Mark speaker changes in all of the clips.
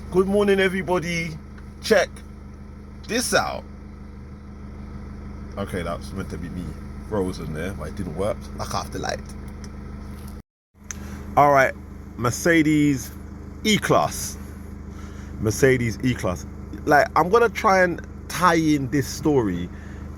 Speaker 1: Good morning, everybody. Check this out. Okay, that was meant to be me frozen there, but it didn't work. I off the light. All right, Mercedes E-Class. Mercedes E-Class. Like, I'm gonna try and tie in this story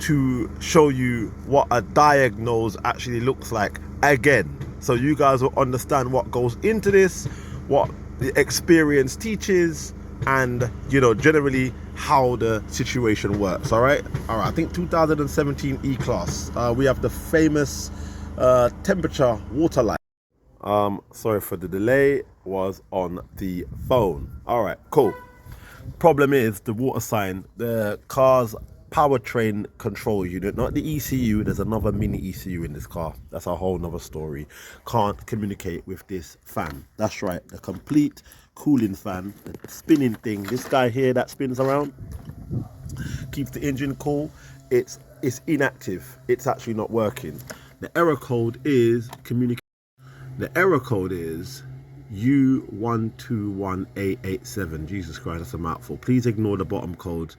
Speaker 1: to show you what a diagnose actually looks like again, so you guys will understand what goes into this, what the experience teaches, and generally how the situation works. All right. I think 2017 E-Class. We have the famous temperature water light. Sorry for the delay, was on the phone. All right, cool. Problem is the water sign, the car's powertrain control unit, not the ECU. There's another mini ECU in this car. That's a whole nother story. Can't communicate with this fan. That's right, the complete cooling fan, the spinning thing. This guy here that spins around, keeps the engine cool. It's inactive. It's actually not working. The error code is communicate. The error code is U121887. Jesus Christ, that's a mouthful. Please ignore the bottom code.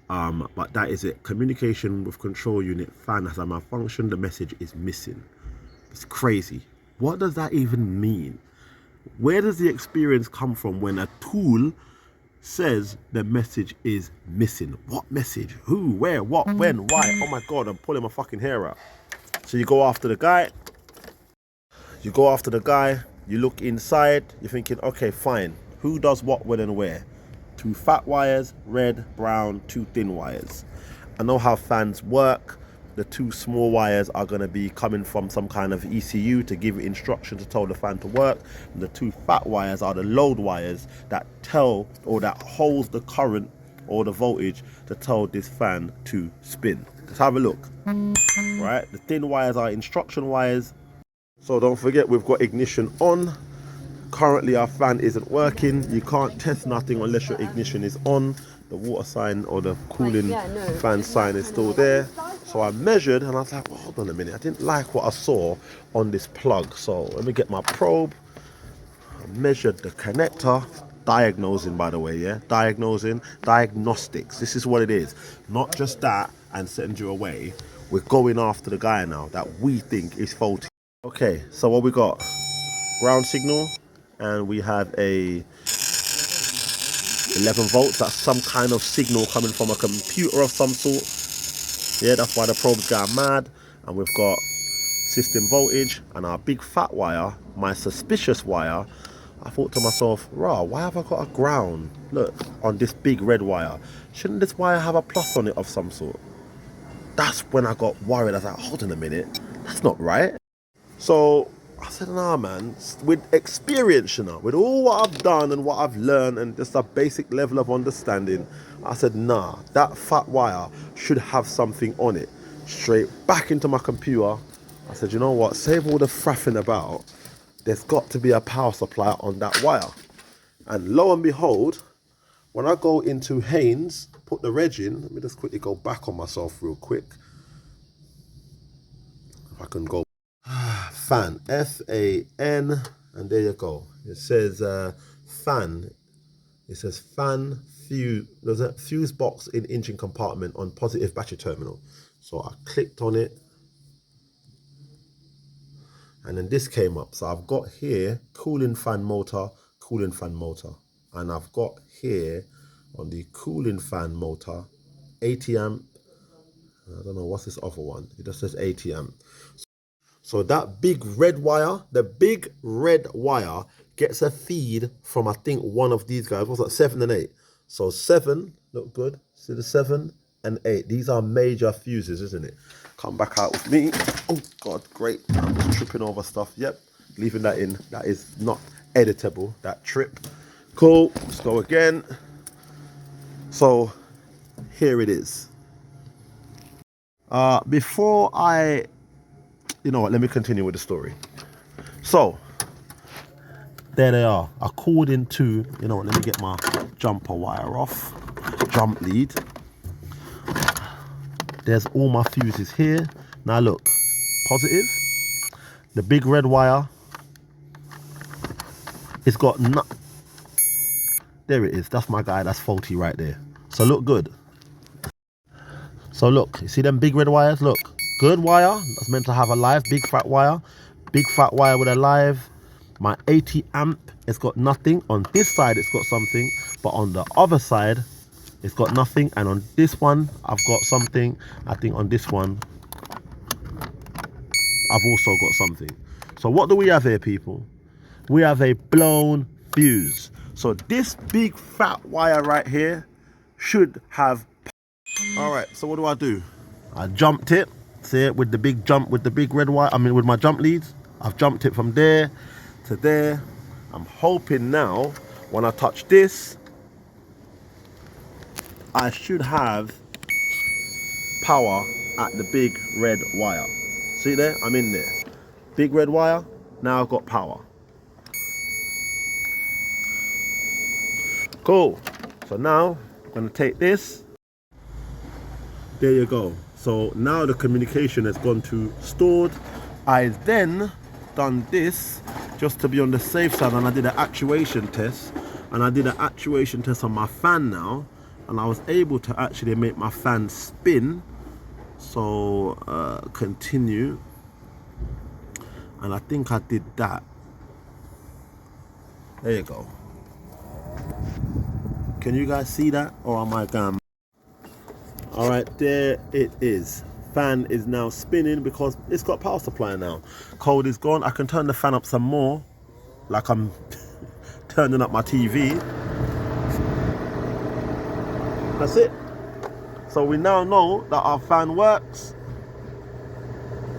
Speaker 1: But that is it. Communication with control unit fan has a malfunction. The message is missing. It's crazy. What does that even mean? Where does the experience come from when a tool says the message is missing? What message? Who? Where? What? When? Why? Oh my God, I'm pulling my fucking hair out. So you go after the guy. You look inside, you're thinking, okay, fine. Who does what, when, and where? 2 fat wires, red, brown, 2 thin wires. I know how fans work. The 2 small wires are going to be coming from some kind of ECU to give it instruction to tell the fan to work. And the 2 fat wires are the load wires that tell, or that holds the current or the voltage to tell this fan to spin. Let's have a look. Right, the thin wires are instruction wires. So don't forget, we've got ignition on. Currently our fan isn't working. You can't test nothing unless your ignition is on. The water sign or the cooling fan sign is still there. So I measured and I was like, well, hold on a minute, I didn't like what I saw on this plug. So let me get my probe. I measured the connector. Diagnosing, by the way, yeah? Diagnostics. This is what it is. Not just that and send you away. We're going after the guy now that we think is faulty. Okay, so what we got? Ground signal, and we have a 11 volts. That's some kind of signal coming from a computer of some sort. Yeah, that's why the probe's going mad. And we've got system voltage and our big fat wire, my suspicious wire. I thought to myself, rah, why have I got a ground? Look, on this big red wire. Shouldn't this wire have a plus on it of some sort? That's when I got worried. I was like, hold on a minute, that's not right. So I said, nah, man, with experience, with all what I've done and what I've learned and just a basic level of understanding, I said, nah, that fat wire should have something on it. Straight back into my computer. I said, you know what, save all the fraffing about. There's got to be a power supply on that wire. And lo and behold, when I go into Haynes, put the reg in, let me just quickly go back on myself real quick. If I can go. Fan, F-A-N, and there you go. It says fan. It says fan fuse. There's a fuse box in engine compartment on positive battery terminal. So I clicked on it, and then this came up. So I've got here cooling fan motor, and I've got here on the cooling fan motor 80 amp. I don't know what's this other one. It just says 80 amp. So that big red wire, gets a feed from, I think, one of these guys. What's that? 7 and 8. So 7, look good. See the 7 and 8. These are major fuses, isn't it? Come back out with me. Oh God, great. I'm just tripping over stuff. Yep, leaving that in. That is not editable, that trip. Cool, let's go again. So here it is. Before I, you know what, let me continue with the story. So there they are, according to, you know what, let me get my jumper wire off, jump lead. There's all my fuses here. Now look, positive, the big red wire, it's got There it is. That's my guy. That's faulty right there. So look good. So look, you see them big red wires? Look, good wire. That's meant to have a live, big fat wire. Big fat wire with a live. My 80 amp, it's got nothing. On this side, it's got something. But on the other side, it's got nothing. And on this one, I've got something. I think on this one, I've also got something. So what do we have here, people? We have a blown fuse. So this big fat wire right here should have. All right, so what do? I jumped it, see it, with the big jump, with the big red wire, with my jump leads. I've jumped it from there to there. I'm hoping now, when I touch this, I should have power at the big red wire. See there? I'm in there. Big red wire, now I've got power. Cool. So now, I'm gonna take this. There you go. So now the communication has gone to stored. I then done this just to be on the safe side, and I did an actuation test. And I did an actuation test on my fan now, and I was able to actually make my fan spin. So continue. And I think I did that. There you go. Can you guys see that? Or am I gone? All right, there it is. Fan is now spinning because it's got power supply now. Cold is gone. I can turn the fan up some more, like I'm turning up my TV. That's it. So we now know that our fan works.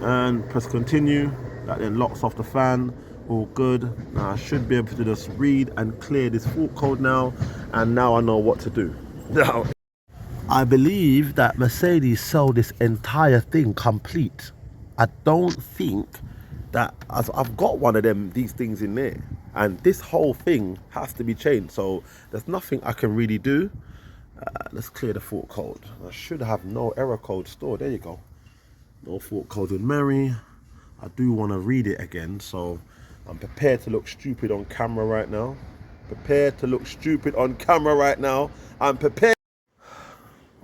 Speaker 1: And press continue. That then locks off the fan. All good. Now I should be able to just read and clear this fault code now. And now I know what to do. Now, I believe that Mercedes sell this entire thing complete. I don't think that I've got one of these things in there, and this whole thing has to be changed. So there's nothing I can really do. Let's clear the fault code. I should have no error code stored. There you go. No fault code with Mary. I do want to read it again, so I'm prepared to look stupid on camera right now. Prepared to look stupid on camera right now. I'm prepared.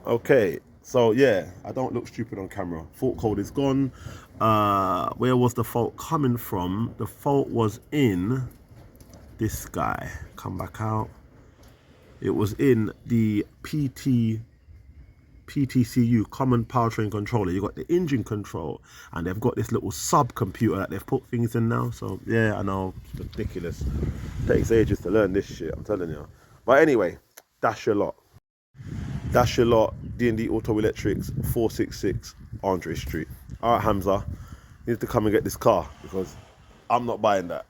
Speaker 1: Okay, so yeah, I don't look stupid on camera. Fault code is gone. Where was the fault coming from? The fault was in this guy. Come back out. It was in the PTCU, Common Powertrain Controller. You got the engine control, and they've got this little sub computer that they've put things in now. So yeah, I know, it's ridiculous. Takes ages to learn this shit, I'm telling you. But anyway, that's your lot. That's your lot, D&D Auto Electrics, 466 Andre Street. All right, Hamza, you need to come and get this car because I'm not buying that.